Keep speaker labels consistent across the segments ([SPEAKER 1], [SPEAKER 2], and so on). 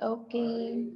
[SPEAKER 1] Okay.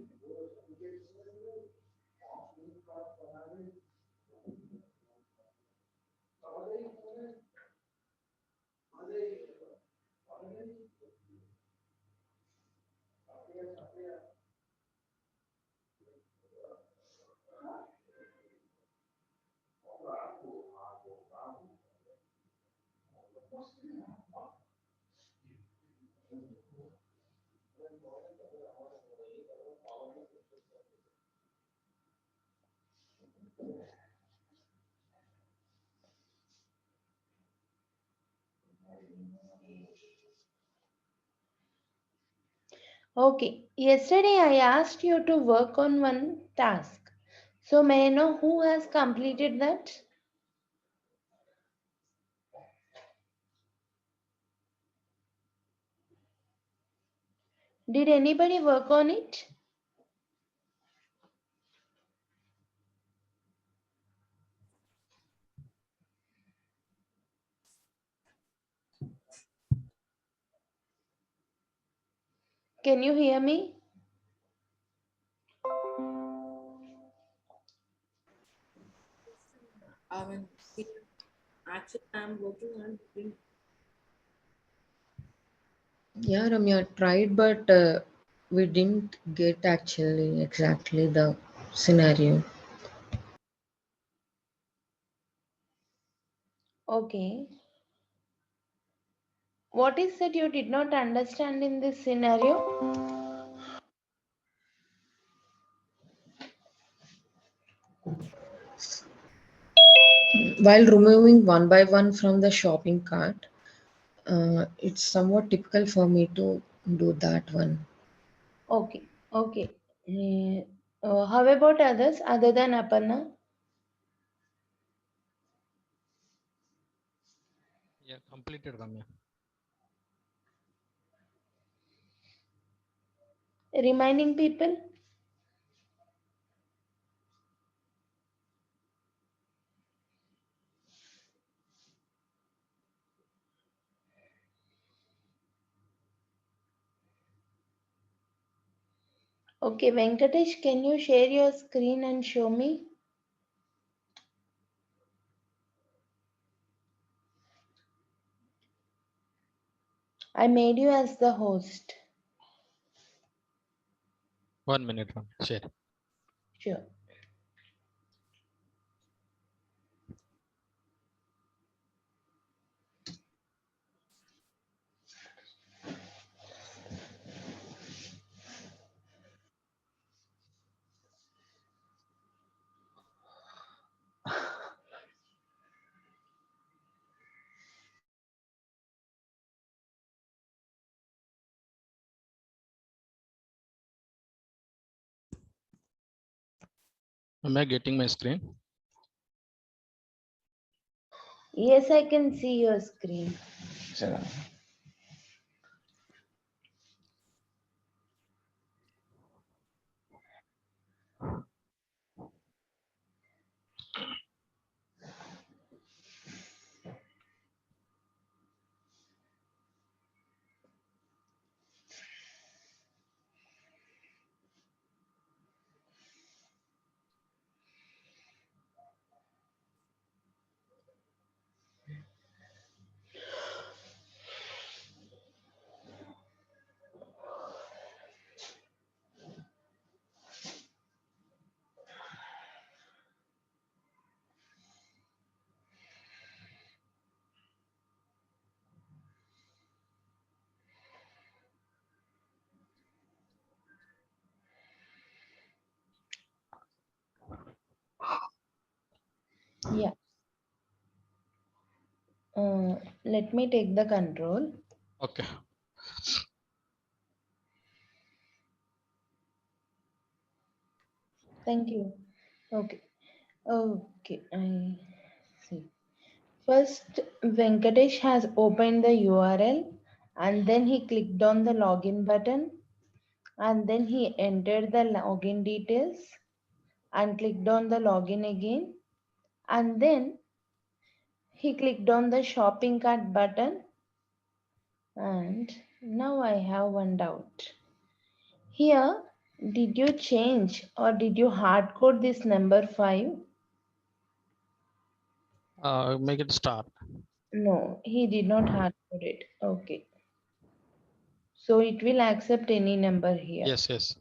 [SPEAKER 1] Okay. Yesterday I asked you to work on one task. So may I know who has completed that? Did anybody work on it? Can you hear me?
[SPEAKER 2] I mean, actually, I'm working on doing.
[SPEAKER 3] Yeah, Ramya tried, but we didn't get actually exactly the scenario.
[SPEAKER 1] Okay. What is that you did not understand in this scenario?
[SPEAKER 3] While removing one by one from the shopping cart, it's somewhat typical for me to do that one.
[SPEAKER 1] Okay. Okay. How about others other than Aparna?
[SPEAKER 4] Yeah, completed, Ramya.
[SPEAKER 1] Reminding people? Okay, Venkatesh, can you share your screen and show me? I made you as the host.
[SPEAKER 4] 1 minute, Ramya. Share.
[SPEAKER 1] Sure.
[SPEAKER 4] Am I getting my screen?
[SPEAKER 1] Yes, I can see your screen.
[SPEAKER 3] So,
[SPEAKER 1] Yeah. Let me take the control.
[SPEAKER 4] Okay.
[SPEAKER 1] Thank you. Okay. Okay. I see. First, Venkatesh has opened the URL and then he clicked on the login button and then he entered the login details and clicked on the login again and then he clicked on the shopping cart button and now I have one doubt. Here, did you change or did you hard code this number 5?
[SPEAKER 4] Make it star.
[SPEAKER 1] No, he did not hard code it. Okay. So it will accept any number here.
[SPEAKER 4] Yes, yes.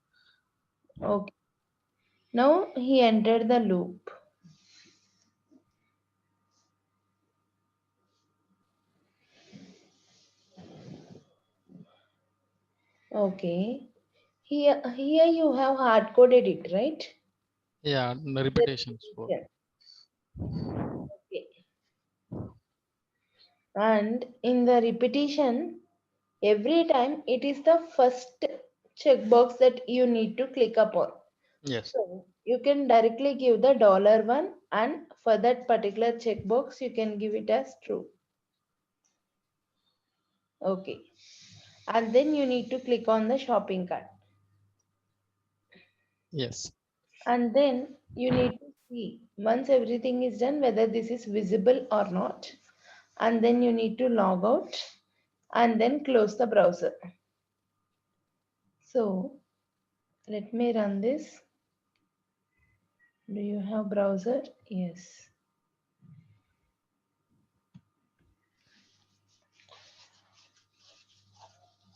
[SPEAKER 1] Okay. Now he entered the loop. Okay. Here you have hard coded it, right?
[SPEAKER 4] Yeah, the
[SPEAKER 1] The
[SPEAKER 4] repetitions for.
[SPEAKER 1] repetition. Okay. And in the repetition, every time it is the first checkbox that you need to click upon.
[SPEAKER 4] Yes.
[SPEAKER 1] So you can directly give the $1 and for that particular checkbox you can give it as true. Okay. And then you need to click on the shopping cart.
[SPEAKER 4] Yes.
[SPEAKER 1] And then you need to see once everything is done whether this is visible or not. And then you need to log out and then close the browser. So let me run this. Do you have browser? Yes.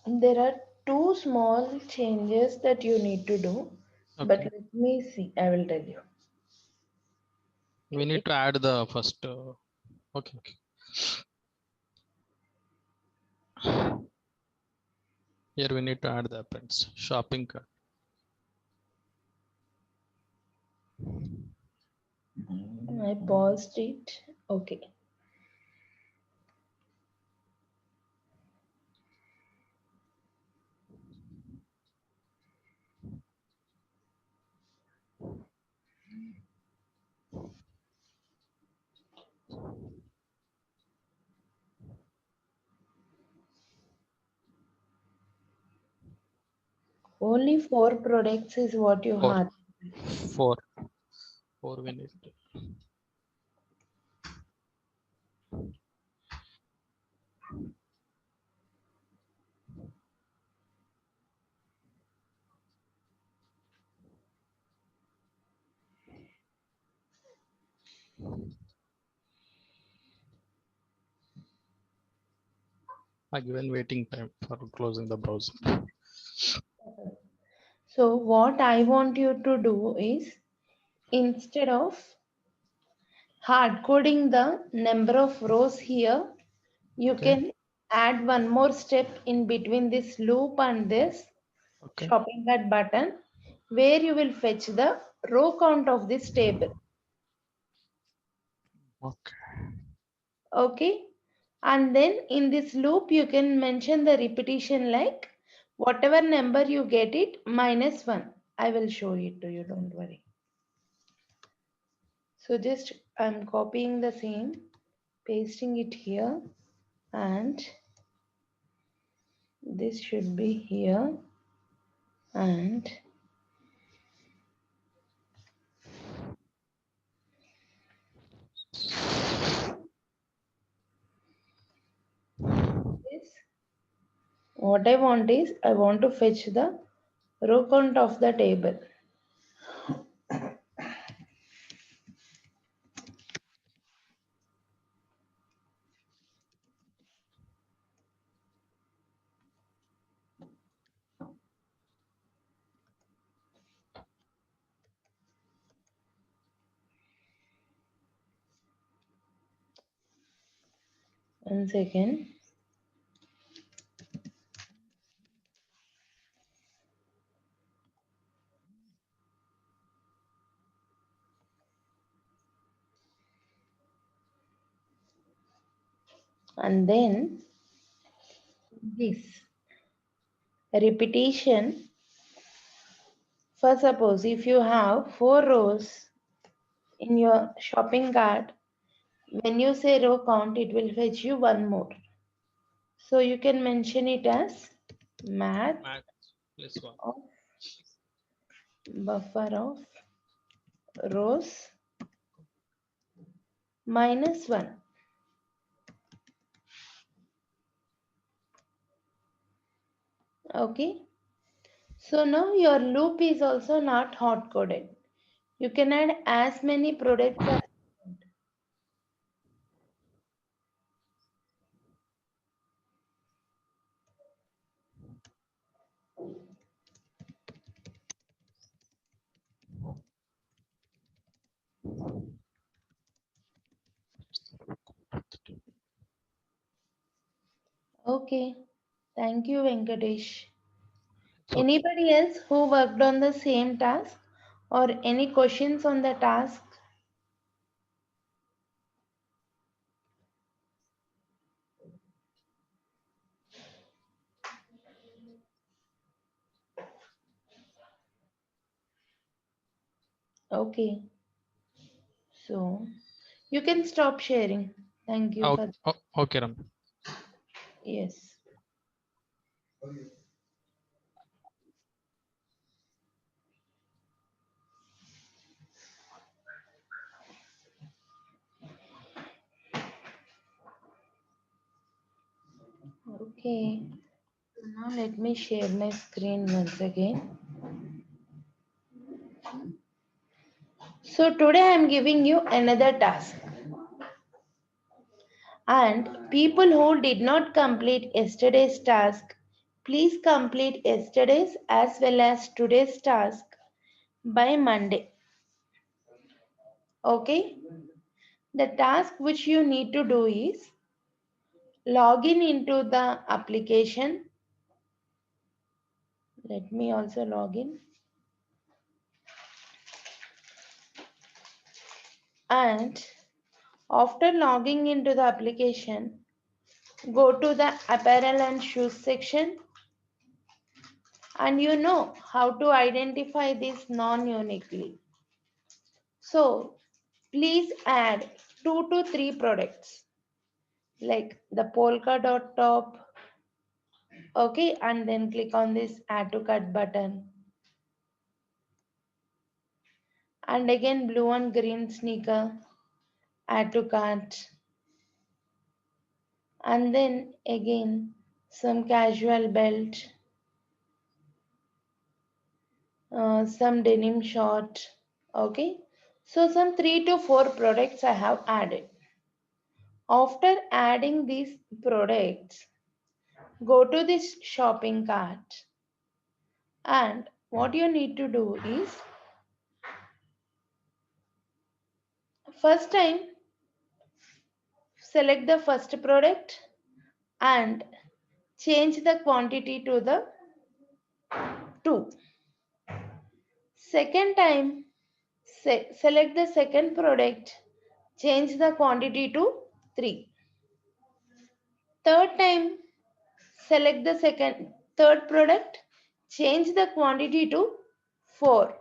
[SPEAKER 1] There are two small changes that you need to do, but
[SPEAKER 4] Okay.
[SPEAKER 1] let me see. I will tell you.
[SPEAKER 4] We need to add the first. Okay. Okay. Here we need to add the appends. Shopping cart.
[SPEAKER 1] I paused it. Okay. Only 4 products is what you
[SPEAKER 4] Four.
[SPEAKER 1] had.
[SPEAKER 4] Four. Four we need to. I given waiting time for closing the browser.
[SPEAKER 1] So what I want you to do is instead of hard coding the number of rows here, you
[SPEAKER 4] Okay.
[SPEAKER 1] can add one more step in between this loop and this
[SPEAKER 4] Okay.
[SPEAKER 1] shopping cart button where you will fetch the row count of this table.
[SPEAKER 4] Okay.
[SPEAKER 1] Okay. And then in this loop, you can mention the repetition like whatever number you get it -1. I will show it to you. Don't worry. So just I'm copying the same, pasting it here, and this should be here, and this. What I want is I want to fetch the row count of the table. One second. And then this repetition. For suppose if you have 4 rows in your shopping cart, when you say row count, it will fetch you one more. So you can mention it as math
[SPEAKER 4] Max plus one.
[SPEAKER 1] of buffer of rows -1. Okay. So now your loop is also not hard coded. You can add as many products as you want. Okay. Thank you, Venkatesh.
[SPEAKER 4] It's okay.
[SPEAKER 1] Anybody else who worked on the same task or any questions on the task? Okay. So you can stop sharing. Thank you for
[SPEAKER 4] Okay, Ram.
[SPEAKER 1] yes. Okay. Now let me share my screen once again. So today I am giving you another task. And people who did not complete yesterday's task, please complete yesterday's as well as today's task by Monday. Okay? The task which you need to do is log in into the application. Let me also log in. And after logging into the application, go to the apparel and shoes section, and you know how to identify this non-uniquely. So please add 2 to 3 products like the polka dot top. Okay, and then click on this add to cart button, and again blue and green sneaker, add to cart, and then again some casual belt, some denim short. Okay, so some 3 to 4 products I have added. After adding these products, go to this shopping cart, and what you need to do is first time select the first product and change the quantity to the 2. Second time select the second product, change the quantity to 3. Third time select the third product, change the quantity to 4.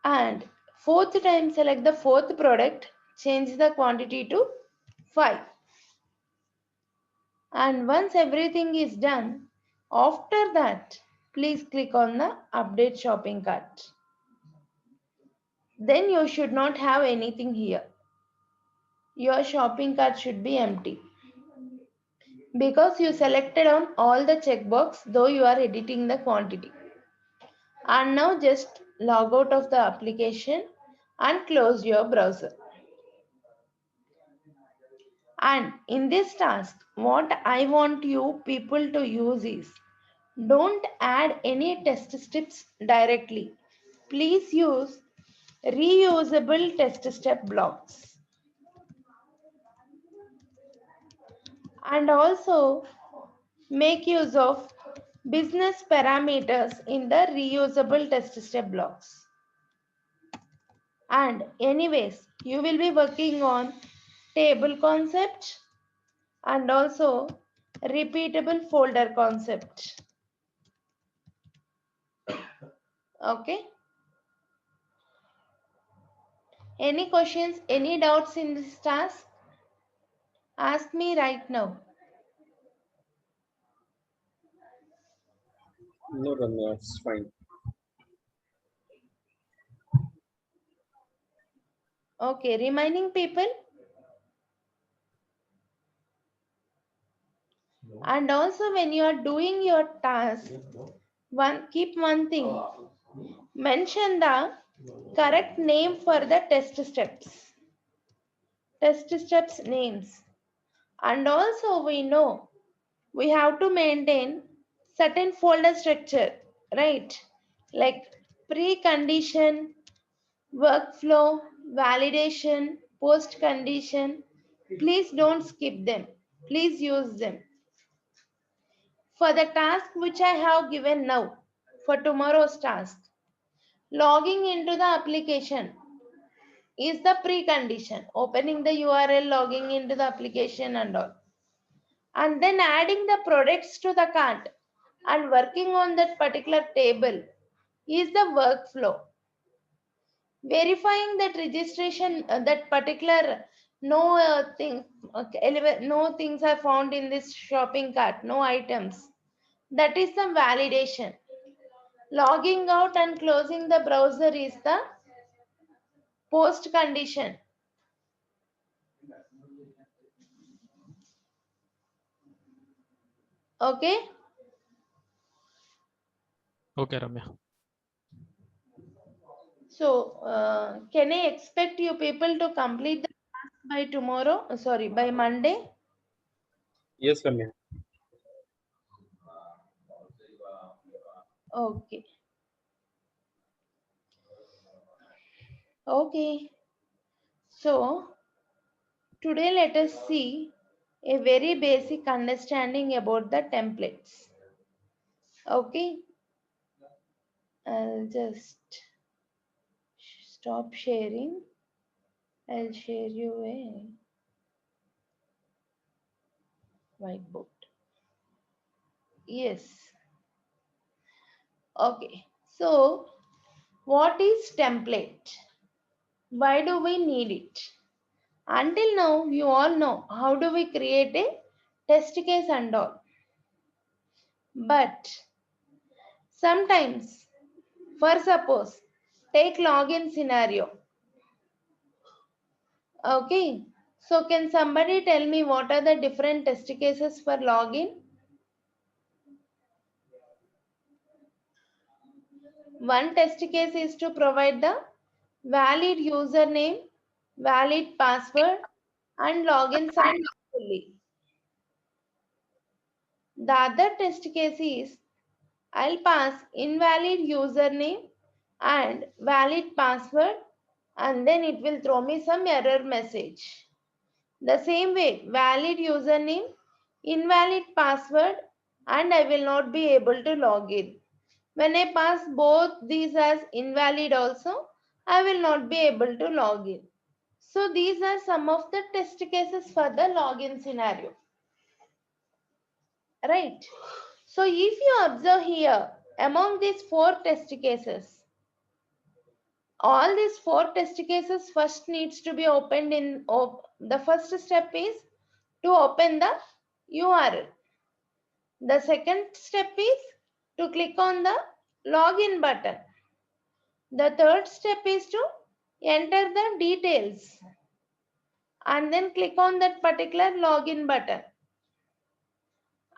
[SPEAKER 1] And fourth time select the fourth product, change the quantity to 5. And once everything is done, after that please click on the update shopping cart. Then you should not have anything here. Your shopping cart should be empty because you selected on all the checkbox though you are editing the quantity. And now just log out of the application and close your browser. And in this task, what I want you people to use is don't add any test strips directly. Please use reusable test step blocks. And also make use of business parameters in the reusable test step blocks. And anyways, you will be working on table concept and also repeatable folder concept. Okay. Any questions, any doubts in this task? Ask me right now.
[SPEAKER 5] No, Ramya, it's fine.
[SPEAKER 1] Okay, remaining people, And also when you are doing your task, keep one thing. Mention the correct name for the test steps. Test steps names. And also we know we have to maintain certain folder structure, right? Like pre-condition, workflow, validation, post condition. Please don't skip them. Please use them. For the task which I have given now, for tomorrow's task, logging into the application is the precondition. Opening the URL, logging into the application and all. And then adding the products to the cart and working on that particular table is the workflow. Verifying that registration, that particular no things are found in this shopping cart, no items. That is the validation. Logging out and closing the browser is the post condition. Okay.
[SPEAKER 4] Okay, Ramya.
[SPEAKER 1] So, can I expect you people to complete the task by tomorrow? Sorry, by Monday?
[SPEAKER 5] Yes, Ramya.
[SPEAKER 1] Okay. Okay. So, today let us see a very basic understanding about the templates. Okay. I'll just stop sharing. I'll share you a whiteboard. Yes. Okay. So, what is template? Why do we need it? Until now, you all know how do we create a test case and all. But sometimes, for suppose, take login scenario. Okay. So can somebody tell me what are the different test cases for login? One test case is to provide the valid username, valid password, and login successfully. The other test case is I'll pass invalid username and valid password, and then it will throw me some error message. The same way, valid username, invalid password, and I will not be able to log in. When I pass both these as invalid also, I will not be able to log in. So these are some of the test cases for the login scenario. Right. So if you observe here, among these four test cases, all these four test cases first needs to be opened in, the first step is to open the URL. The second step is to click on the login button. The third step is to enter the details and then click on that particular login button.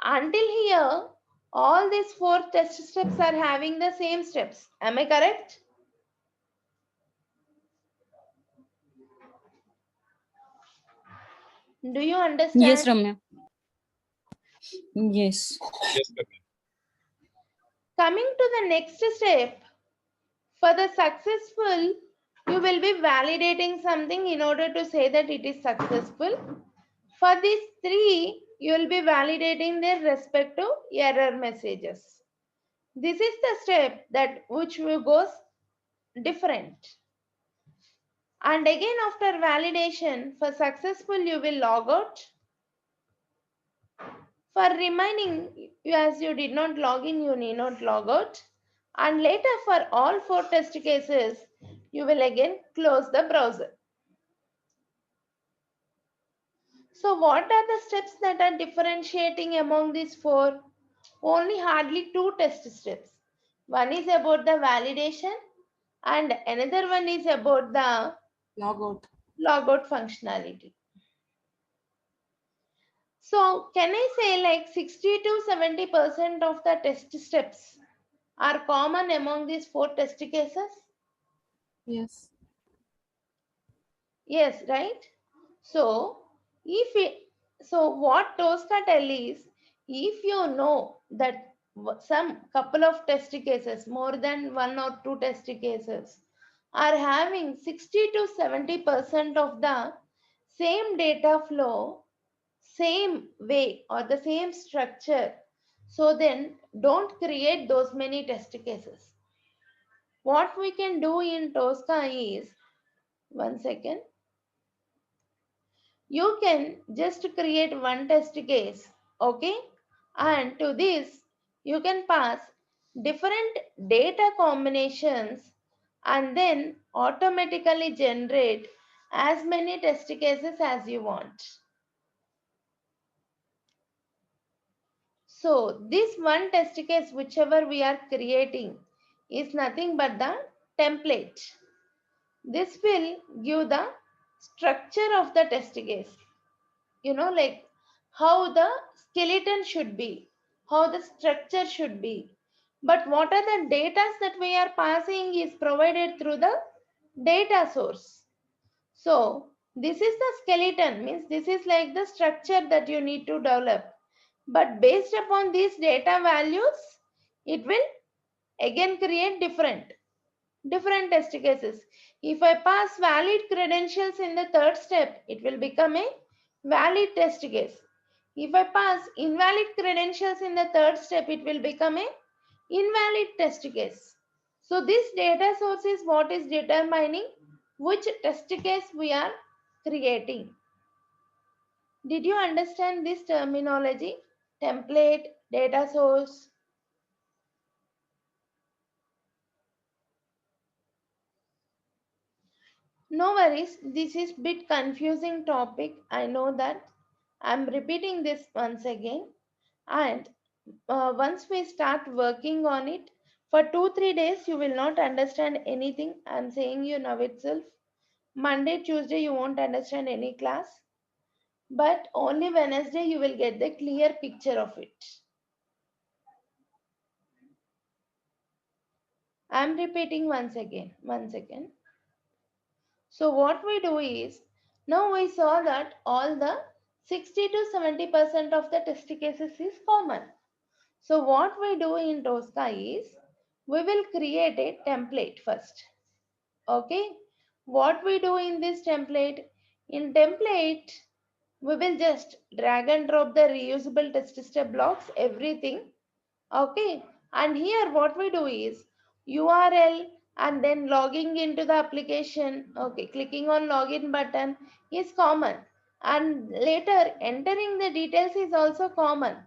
[SPEAKER 1] Until here, all these four test steps are having the same steps. Am I correct? Do you understand?
[SPEAKER 6] Yes, Ramya. Yes.
[SPEAKER 5] Yes, Ramya.
[SPEAKER 1] Coming to the next step, for the successful, you will be validating something in order to say that it is successful. For these three, you will be validating their respective error messages. This is the step that which goes different. And again, after validation, for successful, you will log out. For remaining, as you did not log in, you need not log out. And later, for all four test cases, you will again close the browser. So what are the steps that are differentiating among these four? Only hardly two test steps. One is about the validation and another one is about the
[SPEAKER 2] Logout.
[SPEAKER 1] logout functionality. So can I say like 60 to 70% of the test steps are common among these 4 test cases?
[SPEAKER 2] Yes.
[SPEAKER 1] Yes, right? So if it, so what Tosca tell is, if you know that some couple of test cases, more than 1 or 2 test cases, are having 60 to 70% of the same data flow, same way or the same structure, so then don't create those many test cases. What we can do in Tosca is, one second, you can just create one test case, okay, and to this you can pass different data combinations and then automatically generate as many test cases as you want. So this one test case whichever we are creating is nothing but the template. This will give the structure of the test case, like how the skeleton should be, how the structure should be. But what are the data that we are passing is provided through the data source. So this is the skeleton, means this is like the structure that you need to develop. But based upon these data values, it will again create different test cases. If I pass valid credentials in the third step, it will become a valid test case. If I pass invalid credentials in the third step, it will become a invalid test case. So this data source is what is determining which test case we are creating. Did you understand this terminology? Template, data source. No worries, this is bit confusing topic. I know that. I'm repeating this once again. And once we start working on it, for 2-3 days you will not understand anything. I'm saying you now itself. Monday, Tuesday you won't understand any class. But only Wednesday you will get the clear picture of it. I'm repeating once again. One second. So what we do is, now we saw that all the 60 to 70% of the test cases is common. So what we do in Tosca is, we will create a template first. Okay. What we do in this template? In template, we will just drag and drop the reusable test step blocks, everything. Okay, and here what we do is URL and then logging into the application. Okay, clicking on login button is common, and later entering the details is also common.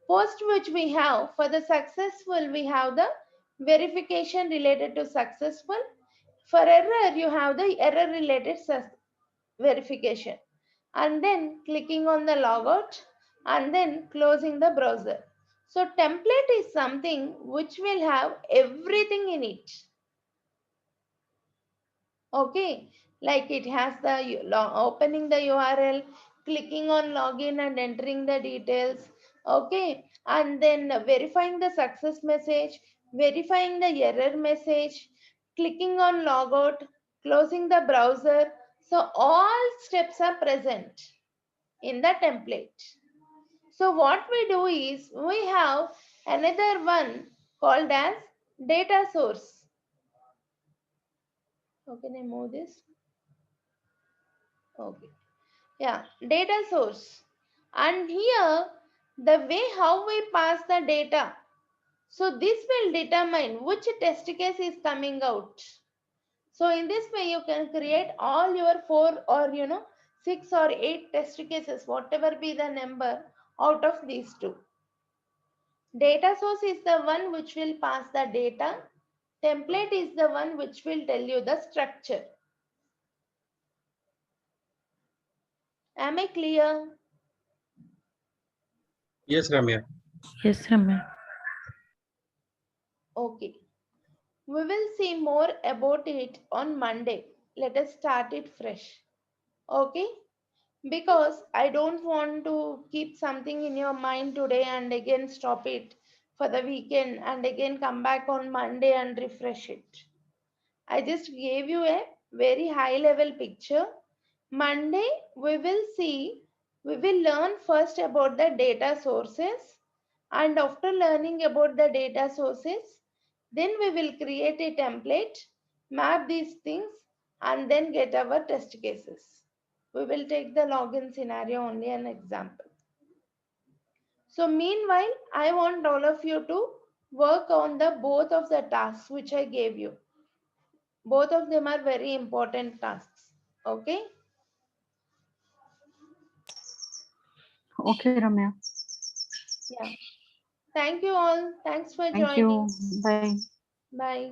[SPEAKER 1] Post which we have for the successful, we have the verification related to successful. For error, you have the error related verification, and then clicking on the logout and then closing the browser. So template is something which will have everything in it. Okay, like it has the opening the URL, clicking on login and entering the details. Okay, and then verifying the success message, verifying the error message, clicking on logout, closing the browser. So all steps are present in the template. So what we do is, we have another one called as data source. How can I move this? Okay. Yeah, data source. And here, the way how we pass the data. So this will determine which test case is coming out. So in this way, you can create all your 4 or 6 or 8 test cases, whatever be the number out of these two. Data source is the one which will pass the data. Template is the one which will tell you the structure. Am I clear?
[SPEAKER 5] Yes, Ramya.
[SPEAKER 6] Yes, Ramya.
[SPEAKER 1] Okay. We will see more about it on Monday. Let us start it fresh. Okay. because I don't want to keep something in your mind today and again stop it for the weekend and again come back on Monday and refresh it. I just gave you a very high level picture. Monday, we will learn first about the data sources, and after learning about the data sources, then we will create a template, map these things, and then get our test cases. We will take the login scenario only an example. So meanwhile, I want all of you to work on the both of the tasks which I gave you. Both of them are very important tasks. Okay.
[SPEAKER 6] Okay, Ramya.
[SPEAKER 1] Yeah. Thank you all. Thanks for
[SPEAKER 6] Thank you.
[SPEAKER 1] joining.
[SPEAKER 6] Bye.
[SPEAKER 1] Bye.